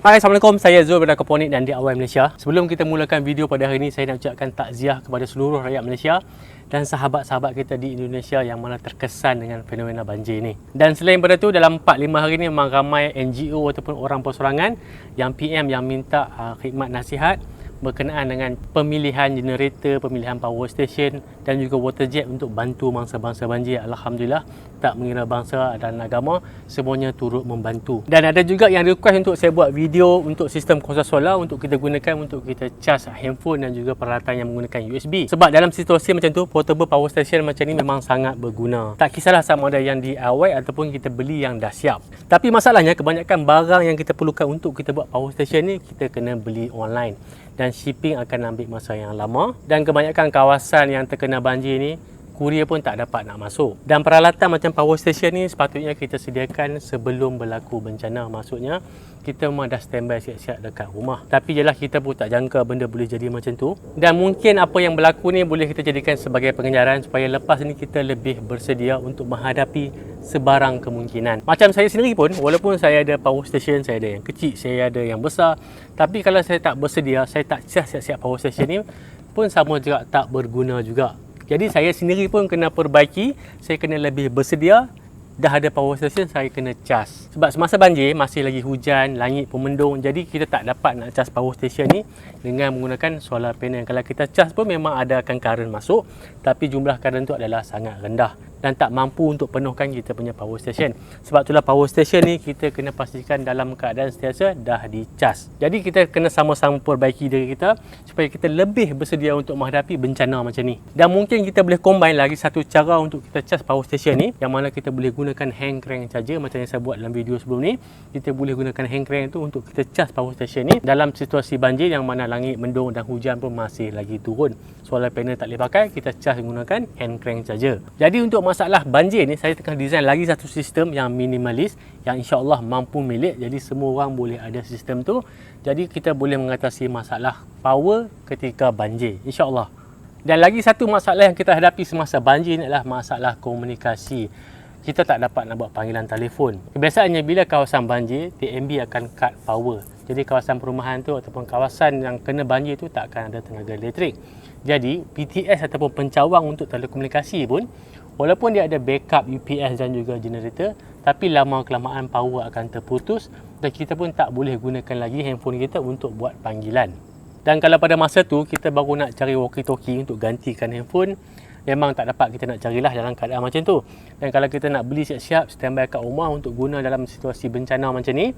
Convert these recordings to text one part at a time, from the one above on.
Hai, Assalamualaikum. Saya Zul daripada Aquaponik dan DIY Malaysia. Sebelum kita mulakan video pada hari ini, saya nak ucapkan takziah kepada seluruh rakyat Malaysia dan sahabat-sahabat kita di Indonesia yang mana terkesan dengan fenomena banjir ni. Dan selain daripada tu, dalam 4-5 hari ni memang ramai NGO ataupun orang persorangan yang PM yang minta khidmat nasihat berkenaan dengan pemilihan generator, pemilihan power station dan juga water jet untuk bantu bangsa-bangsa banjir. Alhamdulillah, tak mengira bangsa dan agama, semuanya turut membantu. Dan ada juga yang request untuk saya buat video untuk sistem kuasa solar untuk kita gunakan untuk kita charge handphone dan juga peralatan yang menggunakan USB. Sebab dalam situasi macam tu, portable power station macam ni memang sangat berguna. Tak kisahlah sama ada yang DIY ataupun kita beli yang dah siap. Tapi masalahnya, kebanyakan barang yang kita perlukan untuk kita buat power station ni, kita kena beli online. Dan shipping akan ambil masa yang lama. Dan kebanyakan kawasan yang terkena banjir ni, kurier pun tak dapat nak masuk. Dan peralatan macam power station ni sepatutnya kita sediakan sebelum berlaku bencana. Maksudnya kita memang dah standby siap-siap dekat rumah. Tapi jelah kita pun tak jangka benda boleh jadi macam tu. Dan mungkin apa yang berlaku ni boleh kita jadikan sebagai pengejaran supaya lepas ni kita lebih bersedia untuk menghadapi sebarang kemungkinan. Macam saya sendiri pun, walaupun saya ada power station, saya ada yang kecil, saya ada yang besar, tapi kalau saya tak bersedia, saya tak siap-siap power station ni pun sama juga tak berguna juga. Jadi saya sendiri pun kena perbaiki, saya kena lebih bersedia. Dah ada power station, saya kena cas. Sebab semasa banjir, masih lagi hujan, langit pun mendung. Jadi kita tak dapat nak cas power station ni dengan menggunakan solar panel. Kalau kita cas pun memang ada akan current masuk, tapi jumlah current tu adalah sangat rendah dan tak mampu untuk penuhkan kita punya power station. Sebab itulah power station ni kita kena pastikan dalam keadaan sentiasa dah dicas. Jadi kita kena sama-sama perbaiki diri kita supaya kita lebih bersedia untuk menghadapi bencana macam ni. Dan mungkin kita boleh combine lagi satu cara untuk kita cas power station ni, yang mana kita boleh gunakan hand crank charger macam yang saya buat dalam video sebelum ni. Kita boleh gunakan hand crank tu untuk kita cas power station ni dalam situasi banjir yang mana langit mendung dan hujan pun masih lagi turun. Solar panel tak boleh pakai, kita cas menggunakan hand crank charger. Jadi untuk masalah banjir ni, saya tengah design lagi satu sistem yang minimalis yang insya-Allah mampu milik. Jadi semua orang boleh ada sistem tu. Jadi kita boleh mengatasi masalah power ketika banjir, insya-Allah. Dan lagi satu masalah yang kita hadapi semasa banjir ni adalah masalah komunikasi. Kita tak dapat nak buat panggilan telefon. Kebiasaannya bila kawasan banjir, TMB akan cut power. Jadi kawasan perumahan tu ataupun kawasan yang kena banjir tu tak akan ada tenaga elektrik. Jadi PTS ataupun pencawang untuk telekomunikasi pun, walaupun dia ada backup UPS dan juga generator, tapi lama-kelamaan power akan terputus dan kita pun tak boleh gunakan lagi handphone kita untuk buat panggilan. Dan kalau pada masa tu kita baru nak cari walkie-talkie untuk gantikan handphone, memang tak dapat kita nak carilah dalam keadaan macam tu. Dan kalau kita nak beli siap-siap standby kat rumah untuk guna dalam situasi bencana macam ni,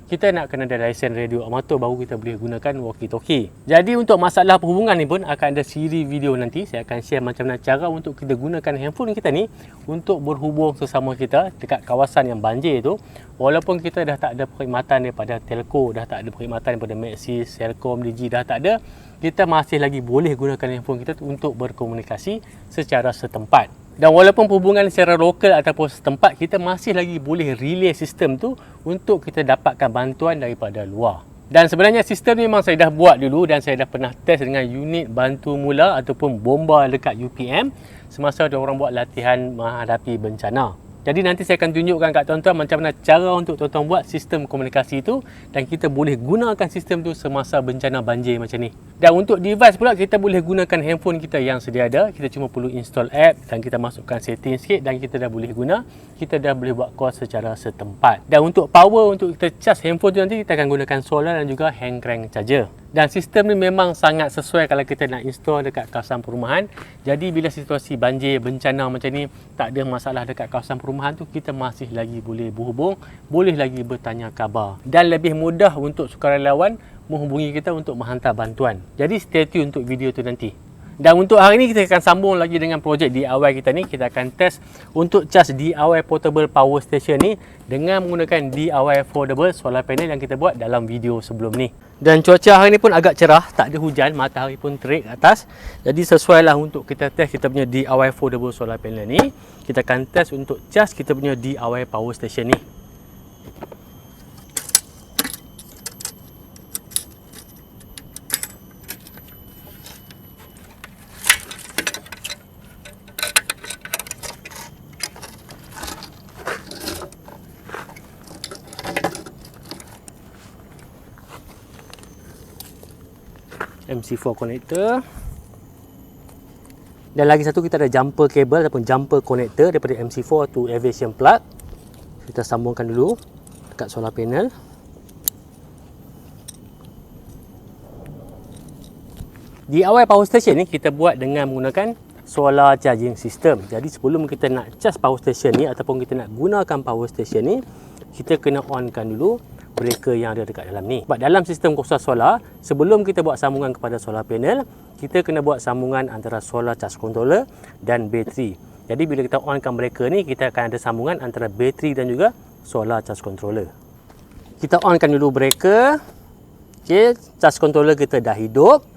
kita nak kena ada lesen radio amatur baru kita boleh gunakan walkie-talkie. Jadi untuk masalah perhubungan ni pun akan ada siri video nanti. Saya akan share macam mana cara untuk kita gunakan handphone kita ni untuk berhubung sesama kita dekat kawasan yang banjir tu. Walaupun kita dah tak ada perkhidmatan daripada telco, dah tak ada perkhidmatan daripada Maxis, Celcom, Digi, dah tak ada, kita masih lagi boleh gunakan handphone kita untuk berkomunikasi secara setempat. Dan walaupun perhubungan secara lokal ataupun setempat, kita masih lagi boleh relay sistem tu untuk kita dapatkan bantuan daripada luar. Dan sebenarnya sistem ni memang saya dah buat dulu dan saya dah pernah test dengan unit bantu mula ataupun bomba dekat UPM semasa ada orang buat latihan menghadapi bencana. Jadi nanti saya akan tunjukkan kat tuan-tuan macam mana cara untuk tuan-tuan buat sistem komunikasi tu dan kita boleh gunakan sistem tu semasa bencana banjir macam ni. Dan untuk device pula, kita boleh gunakan handphone kita yang sedia ada. Kita cuma perlu install app dan kita masukkan setting sikit dan kita dah boleh guna. Kita dah boleh buat call secara setempat. Dan untuk power untuk kita charge handphone tu nanti kita akan gunakan solar dan juga hand crank charger. Dan sistem ni memang sangat sesuai kalau kita nak install dekat kawasan perumahan. Jadi bila situasi banjir, bencana macam ni, tak ada masalah dekat kawasan perumahan tu, kita masih lagi boleh berhubung, boleh lagi bertanya khabar. Dan lebih mudah untuk sukarelawan menghubungi kita untuk menghantar bantuan. Jadi stay tune untuk video tu nanti. Dan untuk hari ni kita akan sambung lagi dengan projek DIY kita ni. Kita akan test untuk cas DIY portable power station ni dengan menggunakan DIY foldable solar panel yang kita buat dalam video sebelum ni. Dan cuaca hari ni pun agak cerah, tak ada hujan, matahari pun terik atas. Jadi sesuai lah untuk kita test kita punya DIY foldable solar panel ni. Kita akan test untuk cas kita punya DIY power station ni. MC4 connector. Dan lagi satu kita ada jumper cable ataupun jumper connector daripada MC4 to aviation plug. Kita sambungkan dulu dekat solar panel. DIY power station ni kita buat dengan menggunakan solar charging system. Jadi sebelum kita nak charge power station ni ataupun kita nak gunakan power station ni, kita kena onkan dulu breaker yang ada dekat dalam ni. Sebab dalam sistem kuasa solar, sebelum kita buat sambungan kepada solar panel, kita kena buat sambungan antara solar charge controller dan bateri. Jadi bila kita onkan breaker ni, kita akan ada sambungan antara bateri dan juga solar charge controller. Kita onkan dulu breaker. Okey, charge controller kita dah hidup.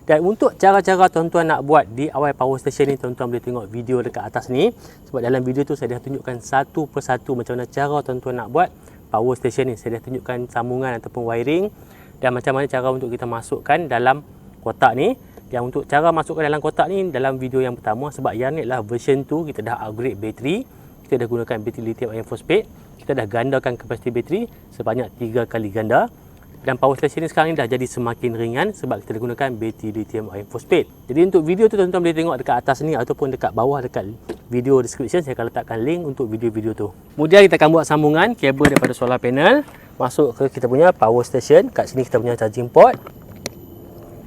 Dan untuk cara-cara tuan-tuan nak buat DIY power station ni, tuan-tuan boleh tengok video dekat atas ni. Sebab dalam video tu saya dah tunjukkan satu persatu macam mana cara tuan-tuan nak buat power station ni. Saya dah tunjukkan sambungan ataupun wiring dan macam mana cara untuk kita masukkan dalam kotak ni. Yang untuk cara masukkan dalam kotak ni dalam video yang pertama, sebab yang ni adalah version 2, kita dah upgrade bateri. Kita dah gunakan bateri lithium ion phosphate. Kita dah gandakan kapasiti bateri sebanyak 3 kali ganda. Dan power station ni sekarang ni dah jadi semakin ringan sebab kita dah gunakan bateri lithium ion phosphate. Jadi untuk video tu tuan-tuan boleh tengok dekat atas ni ataupun dekat bawah dekat video description, saya akan letakkan link untuk video-video tu. Kemudian kita akan buat sambungan kabel daripada solar panel masuk ke kita punya power station. Kat sini kita punya charging port.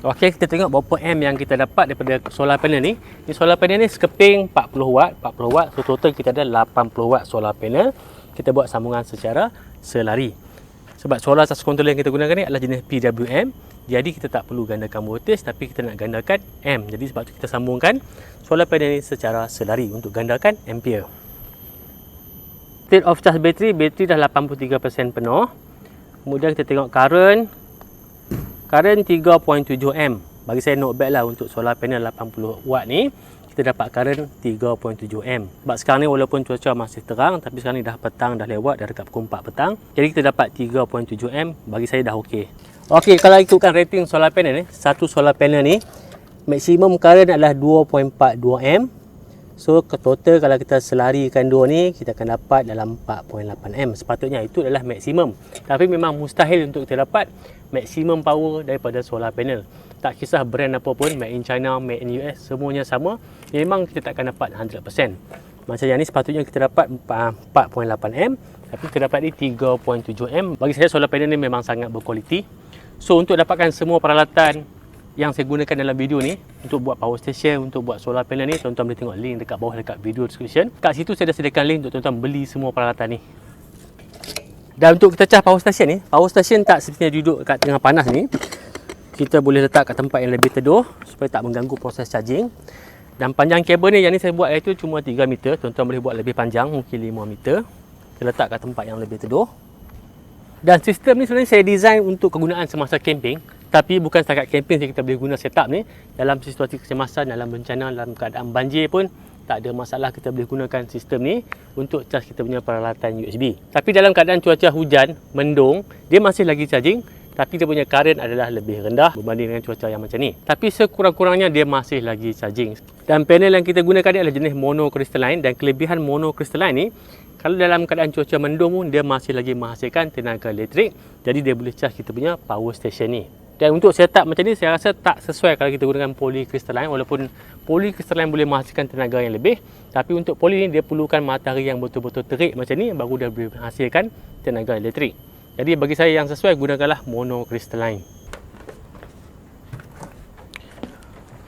Okey, kita tengok berapa amp yang kita dapat daripada solar panel ni. Ni solar panel ni sekeping 40 watt, 40 watt. So total kita ada 80 watt solar panel. Kita buat sambungan secara selari. Sebab solar charge controller yang kita gunakan ni adalah jenis PWM. Jadi kita tak perlu gandakan voltage tapi kita nak gandakan amp. Jadi sebab tu kita sambungkan solar panel ni secara selari untuk gandakan ampere. State of charge bateri, bateri dah 83% penuh. Kemudian kita tengok current 3.7 amp. Bagi saya not bad lah untuk solar panel 80 watt ni. Kita dapat current 3.7 amp. Sebab sekarang ni walaupun cuaca masih terang, tapi sekarang ni dah petang, dah lewat, dah dekat pukul 4 petang. Jadi kita dapat 3.7 amp, bagi saya dah okey. Okey, kalau ikutkan rating solar panel ni, satu solar panel ni maksimum current adalah 2.42 amp. So ke total kalau kita selarikan dua ni, kita akan dapat dalam 4.8 amp. Sepatutnya itu adalah maksimum. Tapi memang mustahil untuk kita dapat maksimum power daripada solar panel. Tak kisah brand apa pun, made in China, made in US, semuanya sama. Memang kita tak akan dapat 100%. Macam yang ni sepatutnya kita dapat 4.8 amp, tapi kita dapat ni 3.7 amp. Bagi saya solar panel ni memang sangat berkualiti. So untuk dapatkan semua peralatan yang saya gunakan dalam video ni untuk buat power station, untuk buat solar panel ni, tuan-tuan boleh tengok link dekat bawah dekat video description. Kat situ saya dah sediakan link untuk tuan-tuan beli semua peralatan ni. Dan untuk kita charge power station ni, power station tak sepertinya duduk kat tengah panas ni. Kita boleh letak kat tempat yang lebih teduh supaya tak mengganggu proses charging. Dan panjang kabel ni yang ni saya buat itu cuma 3 meter. Tuan-tuan boleh buat lebih panjang, mungkin 5 meter. Kita letak kat tempat yang lebih teduh. Dan sistem ni sebenarnya saya design untuk kegunaan semasa camping. Tapi bukan setakat camping saja kita boleh guna setup ni. Dalam situasi kecemasan, dalam bencana, dalam keadaan banjir pun tak ada masalah, kita boleh gunakan sistem ni untuk charge kita punya peralatan USB. Tapi dalam keadaan cuaca hujan, mendung, dia masih lagi charging. Tapi dia punya current adalah lebih rendah berbanding dengan cuaca yang macam ni. Tapi sekurang-kurangnya dia masih lagi charging. Dan panel yang kita gunakan ni adalah jenis monocrystalline. Dan kelebihan monocrystalline ni, kalau dalam keadaan cuaca mendung pun dia masih lagi menghasilkan tenaga elektrik. Jadi dia boleh charge kita punya power station ni. Dan untuk setup macam ni saya rasa tak sesuai kalau kita gunakan polycrystalline. Walaupun polycrystalline boleh menghasilkan tenaga yang lebih, tapi untuk poly ni dia perlukan matahari yang betul-betul terik macam ni baru dia boleh menghasilkan tenaga elektrik. Jadi bagi saya yang sesuai, gunakanlah monocrystalline.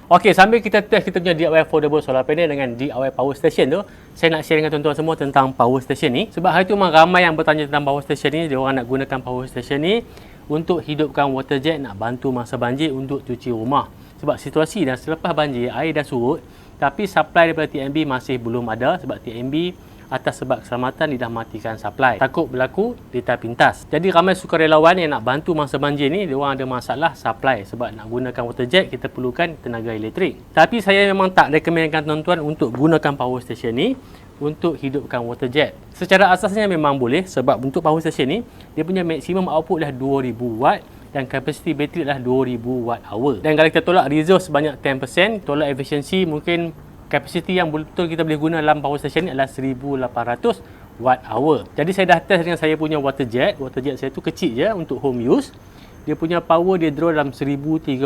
Okey, sambil kita test kita punya DIY foldable solar panel dengan DIY power station tu, saya nak share dengan tuan-tuan semua tentang power station ni. Sebab hari tu memang ramai yang bertanya tentang power station ni. Dia orang nak gunakan power station ni untuk hidupkan water jet, nak bantu masa banjir untuk cuci rumah. Sebab situasi dah selepas banjir, air dah surut, tapi supply daripada TNB masih belum ada sebab TNB atas sebab keselamatan dia dah matikan supply. Takut berlaku data pintas. Jadi ramai sukarelawan yang nak bantu masa banjir ni, dia orang ada masalah supply sebab nak gunakan water jet kita perlukan tenaga elektrik. Tapi saya memang tak rekomenkan tuan-tuan untuk gunakan power station ni untuk hidupkan water jet. Secara asasnya memang boleh sebab untuk power station ni dia punya maksimum output dah 2000 watt dan kapasiti bateri dah 2000 watt hour. Dan kalau kita tolak reserve sebanyak 10%, tolak efisiensi mungkin kapasiti yang betul kita boleh guna dalam power station ni adalah 1800 watt hour. Jadi saya dah test dengan saya punya water jet. Water jet saya tu kecil je untuk home use. dia punya power dia draw dalam 1035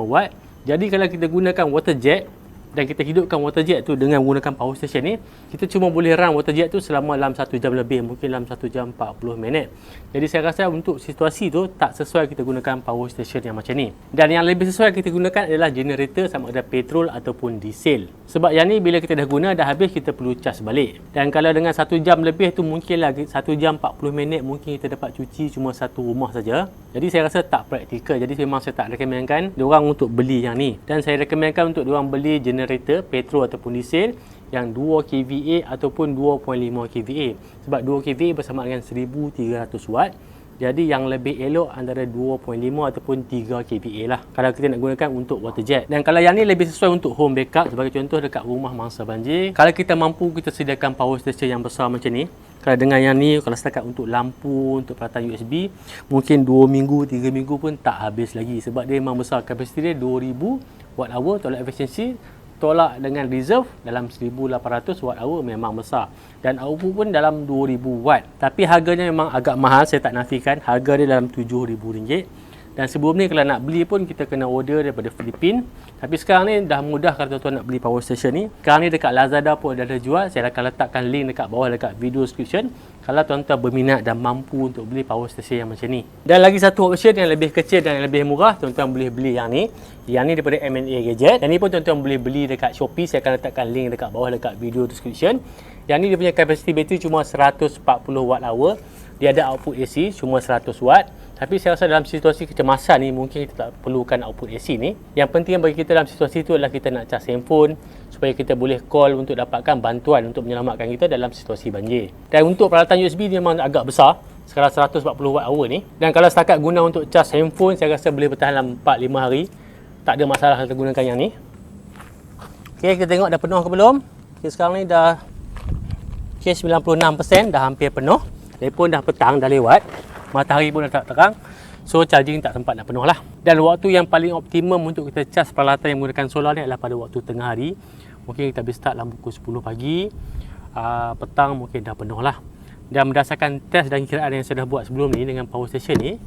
watt. Jadi kalau kita gunakan water jet dan kita hidupkan water jet tu dengan menggunakan power station ni, kita cuma boleh run water jet tu selama dalam 1 jam lebih, mungkin dalam 1 jam 40 minit. Jadi saya rasa untuk situasi tu tak sesuai kita gunakan power station yang macam ni. Dan yang lebih sesuai kita gunakan adalah generator, sama ada petrol ataupun diesel. Sebab yang ni bila kita dah guna dah habis, kita perlu charge balik. Dan kalau dengan 1 jam lebih tu, mungkinlah 1 jam 40 minit mungkin kita dapat cuci cuma satu rumah saja. Jadi saya rasa tak praktikal. Jadi memang saya tak rekomenkan diorang untuk beli yang ni. Dan saya rekomenkan untuk diorang beli generator petrol ataupun diesel yang 2 kVA ataupun 2.5 kVA. Sebab 2 kVA bersama dengan 1300 watt. Jadi yang lebih elok antara 2.5 ataupun 3 kVA lah kalau kita nak gunakan untuk water jet. Dan kalau yang ni lebih sesuai untuk home backup, sebagai contoh dekat rumah mangsa banjir. Kalau kita mampu kita sediakan power station yang besar macam ni. Kalau dengan yang ni, kalau setakat untuk lampu, untuk peralatan USB, mungkin 2 minggu, 3 minggu pun tak habis lagi. Sebab dia memang besar, kapasiti dia 2000 watt hour, tolak efisiensi tolak dengan reserve dalam 1800 watt hour memang besar, dan output pun dalam 2000 watt. Tapi harganya memang agak mahal, saya tak nafikan. Harga dia dalam RM7,000. Dan sebelum ni kalau nak beli pun kita kena order daripada Filipina. Tapi sekarang ni dah mudah kalau tuan-tuan nak beli power station ni. Sekarang ni dekat Lazada pun ada jual. Saya akan letakkan link dekat bawah dekat video description kalau tuan-tuan berminat dan mampu untuk beli power station yang macam ni. Dan lagi satu option yang lebih kecil dan yang lebih murah, tuan-tuan boleh beli yang ni. Yang ni daripada M&A Gadget. Yang ni pun tuan-tuan boleh beli dekat Shopee. Saya akan letakkan link dekat bawah dekat video description. Yang ni dia punya kapasiti bateri cuma 140 watt hour. Dia ada output AC cuma 100 watt. Tapi saya rasa dalam situasi kecemasan ni mungkin kita tak perlukan output AC ni. Yang penting bagi kita dalam situasi tu adalah kita nak charge handphone supaya kita boleh call untuk dapatkan bantuan untuk menyelamatkan kita dalam situasi banjir. Dan untuk peralatan USB dia memang agak besar, sekarang 140 watt hour ni. Dan kalau setakat guna untuk charge handphone, saya rasa boleh bertahan dalam 4-5 hari. Tak ada masalah kita gunakan yang ni. Okey, kita tengok dah penuh ke belum. Okay, sekarang ni dah 96%, dah hampir penuh. Telefon dah petang, dah lewat. Matahari pun dah tak terang. So charging tak sempat nak penuh lah. Dan waktu yang paling optimum untuk kita charge peralatan yang menggunakan solar ni adalah pada waktu tengah hari. Mungkin kita boleh start dalam pukul 10 pagi. Petang mungkin dah penuh lah. Dan berdasarkan test dan kiraan yang saya dah buat sebelum ni dengan power station ni,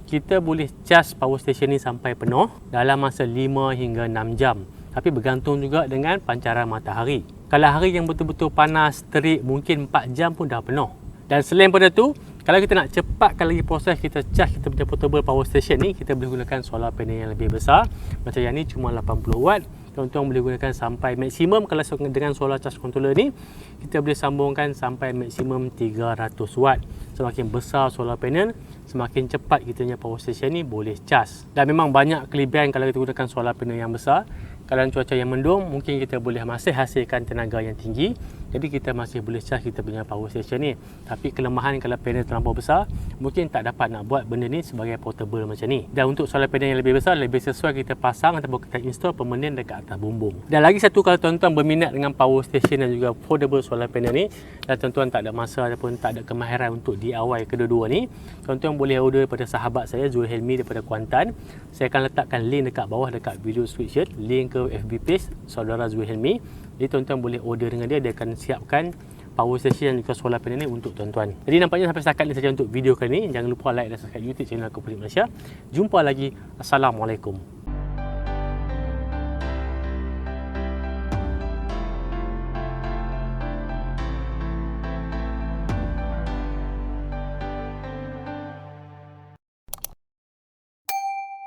kita boleh charge power station ni sampai penuh dalam masa 5 hingga 6 jam. Tapi bergantung juga dengan pancaran matahari. Kalau hari yang betul-betul panas, terik, mungkin 4 jam pun dah penuh. Dan selain pada tu, kalau kita nak cepatkan lagi proses kita charge kita punya portable power station ni, kita boleh gunakan solar panel yang lebih besar. Macam yang ni cuma 80 watt. Tuan-tuan boleh gunakan sampai maksimum. Kalau dengan solar charge controller ni, kita boleh sambungkan sampai maksimum 300 watt. Semakin besar solar panel, semakin cepat kita punya power station ni boleh charge. Dan memang banyak kelebihan kalau kita gunakan solar panel yang besar. Kalau cuaca yang mendung, mungkin kita boleh masih hasilkan tenaga yang tinggi. Jadi kita masih boleh charge kita punya power station ni. Tapi kelemahan kalau panel terlampau besar, mungkin tak dapat nak buat benda ni sebagai portable macam ni. Dan untuk solar panel yang lebih besar, lebih sesuai kita pasang ataupun kita install permanen dekat atas bumbung. Dan lagi satu, kalau tuan-tuan berminat dengan power station dan juga foldable solar panel ni, dan tuan-tuan tak ada masa ataupun tak ada kemahiran untuk DIY kedua-dua ni, tuan-tuan boleh order daripada sahabat saya, Zul Helmi daripada Kuantan. Saya akan letakkan link dekat bawah dekat video description, link ke FB page saudara Zul Helmi. Jadi tuan-tuan boleh order dengan dia, dia akan siapkan power station dan juga solar panel ni untuk tuan-tuan. Jadi nampaknya sampai setakat ni saja untuk video kali ni. Jangan lupa like dan subscribe YouTube channel Aku Pelik Malaysia. Jumpa lagi. Assalamualaikum.